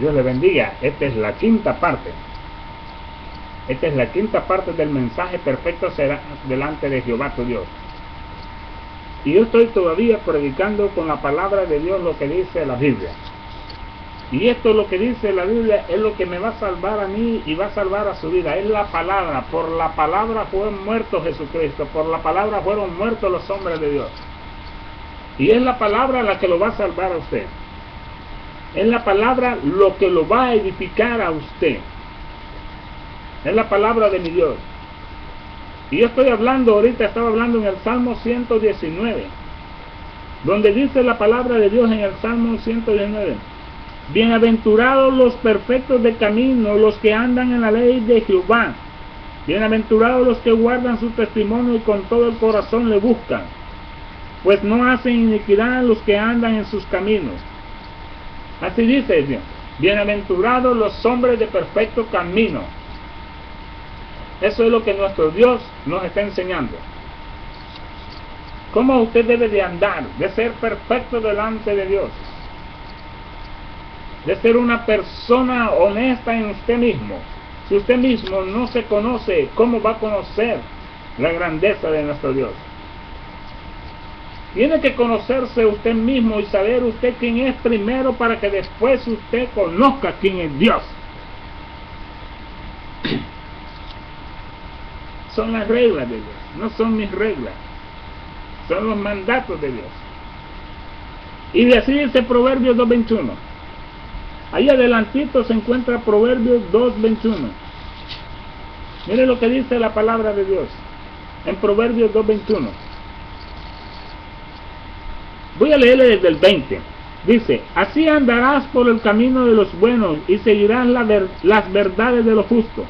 Dios le bendiga. Esta es la quinta parte. Esta es la quinta parte del mensaje perfecto será delante de Jehová tu Dios. Y yo estoy todavía predicando con la palabra de Dios lo que dice la Biblia. Y esto lo que dice la Biblia es lo que me va a salvar a mí y va a salvar a su vida. Es la palabra. Por la palabra fue muerto Jesucristo. Por la palabra fueron muertos los hombres de Dios. Y es la palabra la que lo va a salvar a usted. Es la palabra lo que lo va a edificar a usted. Es la palabra de mi Dios. Y yo estoy hablando, ahorita estaba hablando en el Salmo 119, donde dice la palabra de Dios en el Salmo 119. Bienaventurados los perfectos de camino, los que andan en la ley de Jehová. Bienaventurados los que guardan su testimonio y con todo el corazón le buscan. Pues no hacen iniquidad los que andan en sus caminos. Así dice Dios. Bienaventurados los hombres de perfecto camino. Eso es lo que nuestro Dios nos está enseñando. Cómo usted debe de andar, de ser perfecto delante de Dios. De ser una persona honesta en usted mismo. Si usted mismo no se conoce, ¿cómo va a conocer la grandeza de nuestro Dios? Tiene que conocerse usted mismo y saber usted quién es primero para que después usted conozca quién es Dios. Son las reglas de Dios, no son mis reglas, son los mandatos de Dios. Y así dice Proverbios 2:21. Ahí adelantito se encuentra Proverbios 2:21. Mire lo que dice la palabra de Dios en Proverbios 2:21. Voy a leerle desde el 20. Dice: así andarás por el camino de los buenos y seguirás las verdades de los justos.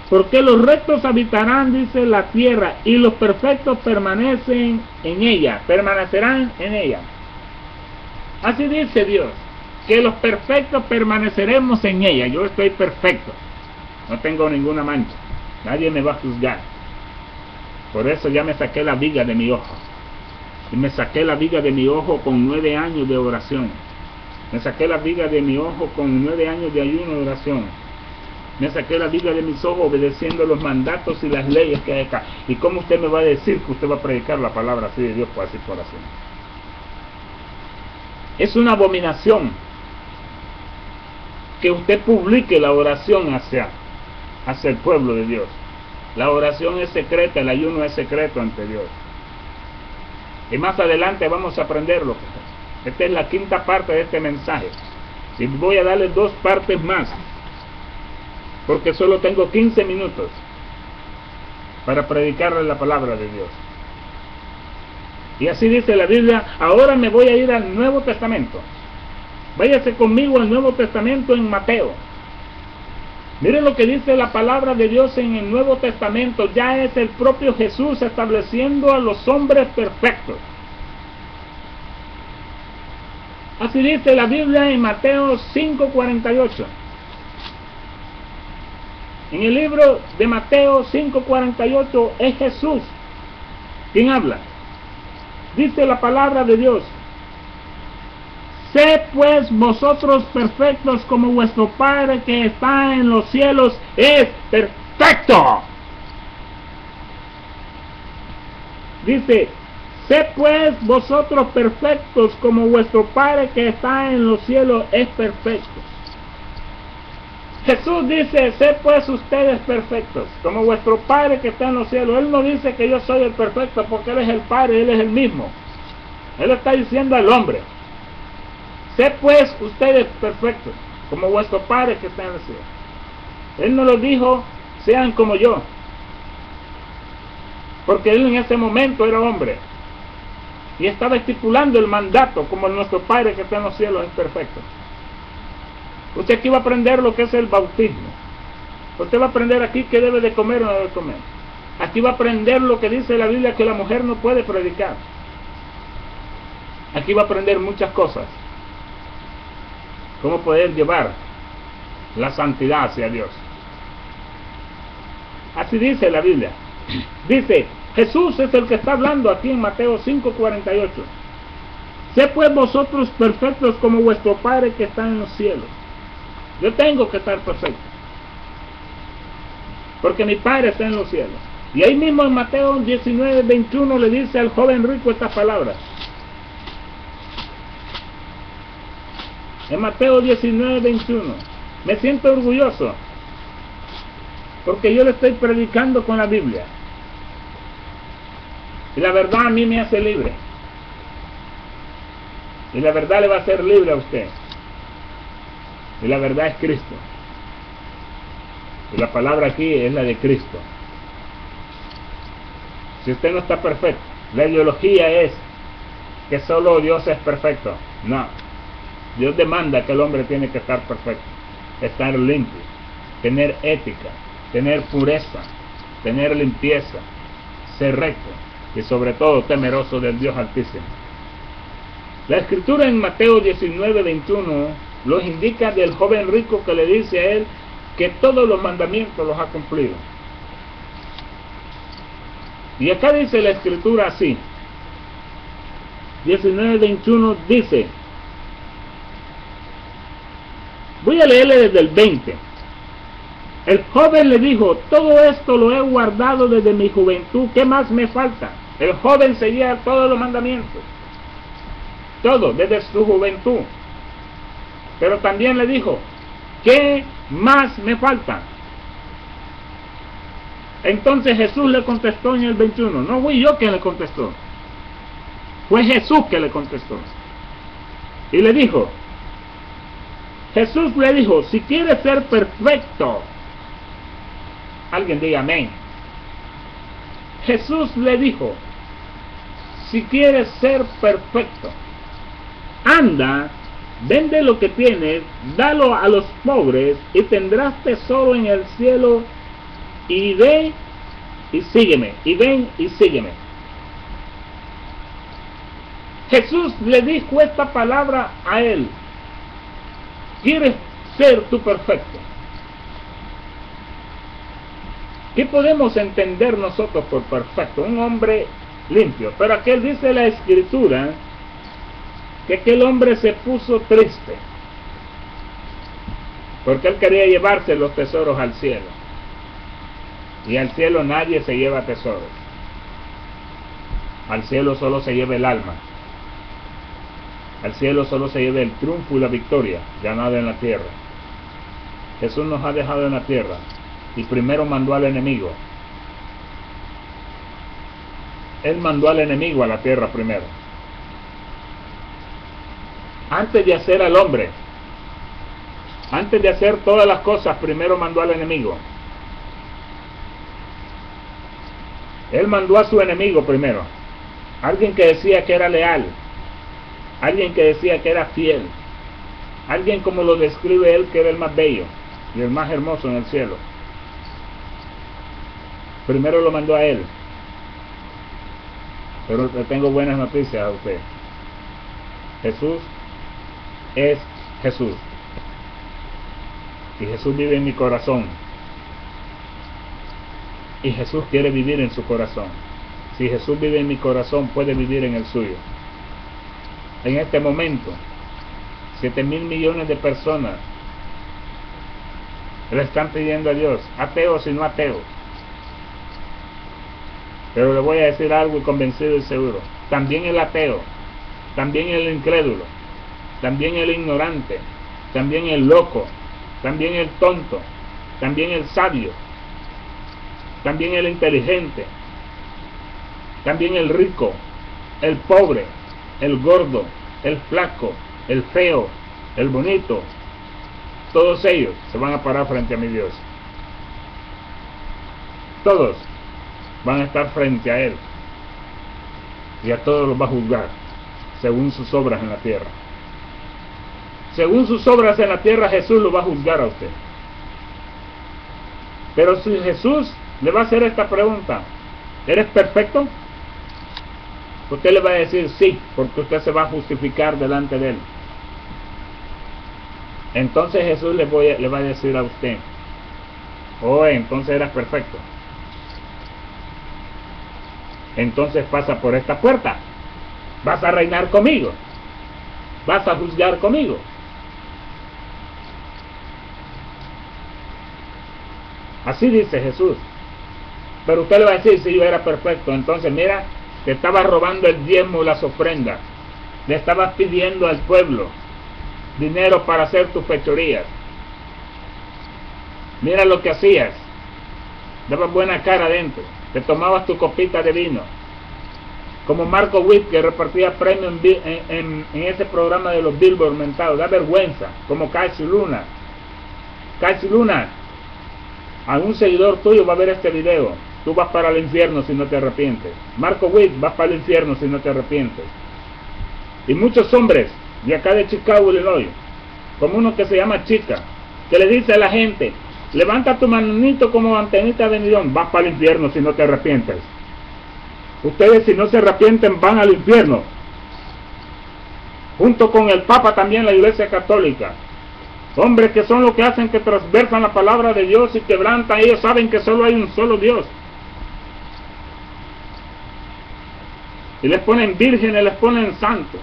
Porque los rectos habitarán, dice, la tierra, y los perfectos permanecen en ella, permanecerán en ella. Así dice Dios, que los perfectos permaneceremos en ella. Yo estoy perfecto, no tengo ninguna mancha, nadie me va a juzgar. Por eso ya me saqué la viga de mi ojo. Y me saqué la viga de mi ojo con 9 años de oración. Me saqué la viga de mi ojo con 9 años de ayuno de oración. Me saqué la viga de mis ojos obedeciendo los mandatos y las leyes que hay acá. ¿Y cómo usted me va a decir que usted va a predicar la palabra así de Dios por así por así? Es una abominación que usted publique la oración hacia el pueblo de Dios. La oración es secreta, el ayuno es secreto ante Dios. Y más adelante vamos a aprenderlo. Esta es la quinta parte de este mensaje. Y voy a darle 2 partes más, porque solo tengo 15 minutos para predicarle la palabra de Dios. Y así dice la Biblia. Ahora me voy a ir al Nuevo Testamento. Váyase conmigo al Nuevo Testamento en Mateo. Miren lo que dice la palabra de Dios en el Nuevo Testamento. Ya es el propio Jesús estableciendo a los hombres perfectos. Así dice la Biblia en Mateo 5:48. En el libro de Mateo 5:48 es Jesús quien habla. Dice la palabra de Dios: sed pues vosotros perfectos como vuestro Padre que está en los cielos es perfecto. Dice: sed pues vosotros perfectos como vuestro Padre que está en los cielos es perfecto. Jesús dice: sed pues ustedes perfectos, como vuestro Padre que está en los cielos. Él no dice que yo soy el perfecto porque Él es el Padre, Él es el mismo. Él está diciendo al hombre: sed pues ustedes perfectos, como vuestro Padre que está en los cielos. Él no lo dijo: sean como yo, porque Él en ese momento era hombre y estaba estipulando el mandato como nuestro Padre que está en los cielos es perfecto. Usted aquí va a aprender lo que es el bautismo. Usted va a aprender aquí qué debe de comer o no debe comer. Aquí va a aprender lo que dice la Biblia, que la mujer no puede predicar. Aquí va a aprender muchas cosas. Cómo poder llevar la santidad hacia Dios. Así dice la Biblia. Dice: Jesús es el que está hablando aquí en Mateo 5:48. Sé pues vosotros perfectos como vuestro Padre que está en los cielos. Yo tengo que estar perfecto, porque mi Padre está en los cielos. Y ahí mismo en Mateo 19:21 le dice al joven rico estas palabras. En Mateo 19:21. Me siento orgulloso, porque yo le estoy predicando con la Biblia. Y la verdad a mí me hace libre. Y la verdad le va a hacer libre a usted. Y la verdad es Cristo. Y la palabra aquí es la de Cristo. Si usted no está perfecto, la ideología es que solo Dios es perfecto. No. Dios demanda que el hombre tiene que estar perfecto, estar limpio, tener ética, tener pureza, tener limpieza, ser recto y sobre todo temeroso del Dios Altísimo. La escritura en Mateo 19:21 los indica del joven rico que le dice a él que todos los mandamientos los ha cumplido. Y acá dice la escritura así, 19:21 dice, voy a leerle desde el 20. El joven le dijo, todo esto lo he guardado desde mi juventud, ¿qué más me falta? El joven seguía todos los mandamientos, todo, desde su juventud. Pero también le dijo, ¿qué más me falta? Entonces Jesús le contestó en el 21, no fui yo quien le contestó, fue Jesús que le contestó. Y le dijo, Jesús le dijo, si quieres ser perfecto, alguien diga amén. Jesús le dijo, si quieres ser perfecto, anda, vende lo que tienes, dalo a los pobres y tendrás tesoro en el cielo, y ve y sígueme, y ven y sígueme. Jesús le dijo esta palabra a él. ¿Quieres ser tú perfecto? ¿Qué podemos entender nosotros por perfecto? Un hombre limpio. Pero aquel dice la escritura que aquel hombre se puso triste porque él quería llevarse los tesoros al cielo. Y al cielo nadie se lleva tesoros. Al cielo solo se lleva el alma. Al cielo solo se lleva el triunfo y la victoria ganada en la tierra. Jesús nos ha dejado en la tierra y primero mandó al enemigo. Él mandó al enemigo a la tierra primero. Antes de hacer al hombre, antes de hacer todas las cosas, primero mandó al enemigo. Él mandó a su enemigo primero. Alguien que decía que era leal. Alguien que decía que era fiel. Alguien como lo describe él, que era el más bello y el más hermoso en el cielo. Primero lo mandó a él. Pero le tengo buenas noticias a usted. Jesús es Jesús. Y Jesús vive en mi corazón. Y Jesús quiere vivir en su corazón. Si Jesús vive en mi corazón, puede vivir en el suyo. En este momento, 7.000 millones de personas le están pidiendo a Dios, ateos y no ateos. Pero le voy a decir algo convencido y seguro. También el ateo, también el incrédulo, también el ignorante, también el loco, también el tonto, también el sabio, también el inteligente, también el rico, el pobre, el gordo, el flaco, el feo, el bonito, todos ellos se van a parar frente a mi Dios. Todos van a estar frente a Él. Y a todos los va a juzgar según sus obras en la tierra. Según sus obras en la tierra, Jesús lo va a juzgar a usted. Pero si Jesús le va a hacer esta pregunta, ¿eres perfecto? Usted le va a decir sí, porque usted se va a justificar delante de Él. Entonces Jesús le va a decir a usted, oh, entonces eras perfecto. Entonces pasa por esta puerta, vas a reinar conmigo. vas a juzgar conmigo. Así dice Jesús. Pero usted le va a decir, si yo era perfecto, entonces mira, te estabas robando el diezmo y las ofrendas, le estabas pidiendo al pueblo dinero para hacer tus fechorías. Mira lo que hacías, dabas buena cara adentro, te tomabas tu copita de vino, como Marco Witt, que repartía premios en ese programa de los Billboard mentados. Da vergüenza, como Casey Luna. Casey Luna, a un seguidor tuyo va a ver este video, tú vas para el infierno si no te arrepientes. Marco Witt, vas para el infierno si no te arrepientes. Y muchos hombres de acá de Chicago, Illinois, como uno que se llama Chica, que le dice a la gente, levanta tu manito como antenita de millón, vas para el infierno si no te arrepientes. Ustedes, si no se arrepienten, van al infierno, junto con el Papa, también la Iglesia Católica. Hombres que son los que hacen que transversan la palabra de Dios y quebrantan. Ellos saben que solo hay un solo Dios, y les ponen vírgenes, les ponen santos.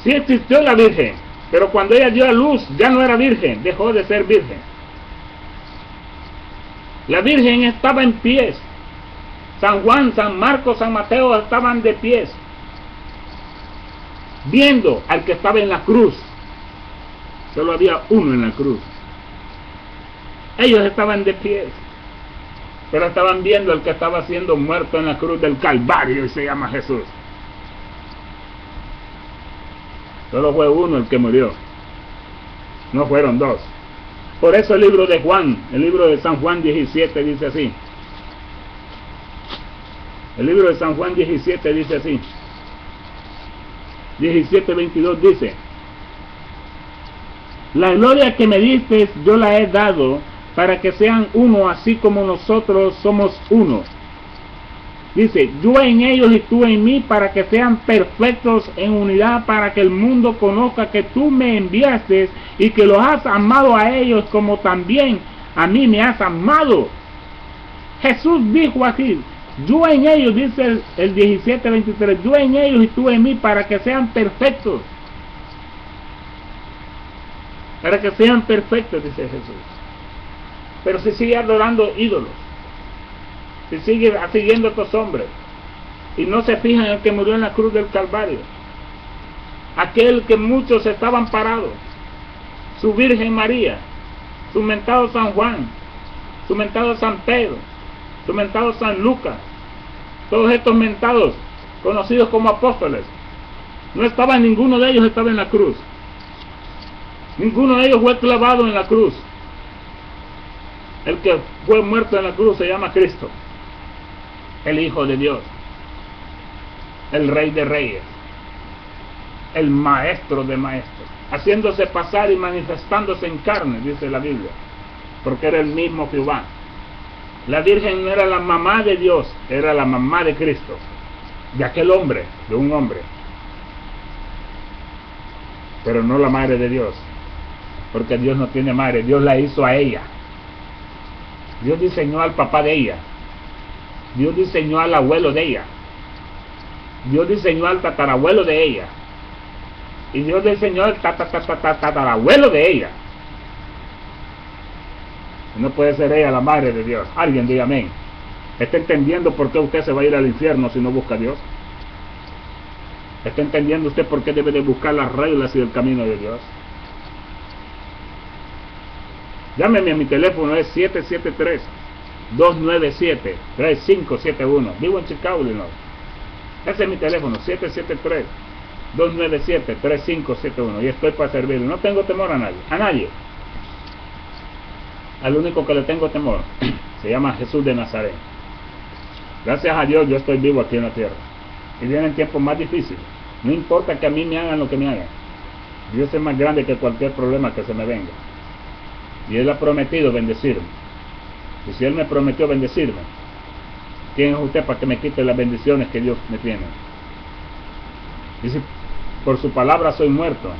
Sí existió la Virgen, pero cuando ella dio a luz ya no era virgen, dejó de ser virgen. La Virgen estaba en pies. San Juan, San Marcos, San Mateo estaban de pies, viendo al que estaba en la cruz. Solo había uno en la cruz. Ellos estaban de pies, pero estaban viendo al que estaba siendo muerto en la cruz del Calvario, y se llama Jesús. Solo fue uno el que murió, no fueron dos. Por eso el libro de Juan, el libro de San Juan 17 dice así. El libro de San Juan 17 dice así. 17:22 dice: la gloria que me diste yo la he dado, para que sean uno, así como nosotros somos uno. Dice, yo en ellos y tú en mí, para que sean perfectos en unidad, para que el mundo conozca que tú me enviaste y que los has amado a ellos como también a mí me has amado. Jesús dijo así, yo en ellos, dice el 17:23, yo en ellos y tú en mí, para que sean perfectos. Para que sean perfectos, dice Jesús. Pero si sigue adorando ídolos, si sigue siguiendo a estos hombres, y no se fijan en el que murió en la cruz del Calvario, aquel que muchos estaban parados, su Virgen María, su mentado San Juan, su mentado San Pedro, su mentado San Lucas, todos estos mentados, conocidos como apóstoles, no estaban, ninguno de ellos estaba en la cruz. Ninguno de ellos fue clavado en la cruz. El que fue muerto en la cruz se llama Cristo, el Hijo de Dios, el Rey de Reyes, el Maestro de Maestros, haciéndose pasar y manifestándose en carne, dice la Biblia, porque era el mismo Jehová. La Virgen no era la mamá de Dios, era la mamá de Cristo, de aquel hombre, de un hombre, pero no la madre de Dios, porque Dios no tiene madre. Dios la hizo a ella. Dios diseñó al papá de ella, Dios diseñó al abuelo de ella, Dios diseñó al tatarabuelo de ella, y Dios diseñó al tatarabuelo de ella. No puede ser ella la madre de Dios. Alguien diga amén. ¿Está entendiendo por qué usted se va a ir al infierno si no busca a Dios? ¿Está entendiendo usted por qué debe de buscar las reglas y el camino de Dios? Llámeme a mi teléfono, es 773-297-3571. Vivo en Chicago, Illinois. Ese es mi teléfono, 773-297-3571. Y estoy para servirle. No tengo temor a nadie. A nadie. Al único que le tengo temor se llama Jesús de Nazaret. Gracias a Dios yo estoy vivo aquí en la tierra. Y vienen tiempos más difíciles. No importa que a mí me hagan lo que me hagan. Dios es más grande que cualquier problema que se me venga. Y Él ha prometido bendecirme. Y si Él me prometió bendecirme, ¿quién es usted para que me quite las bendiciones que Dios me tiene? Y si por su palabra soy muerto,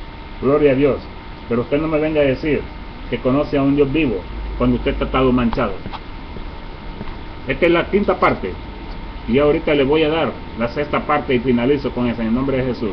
gloria a Dios. Pero usted no me venga a decir que conoce a un Dios vivo cuando usted está todo manchado. Esta es la quinta parte. Y ahorita le voy a dar la sexta parte y finalizo con esa en el nombre de Jesús.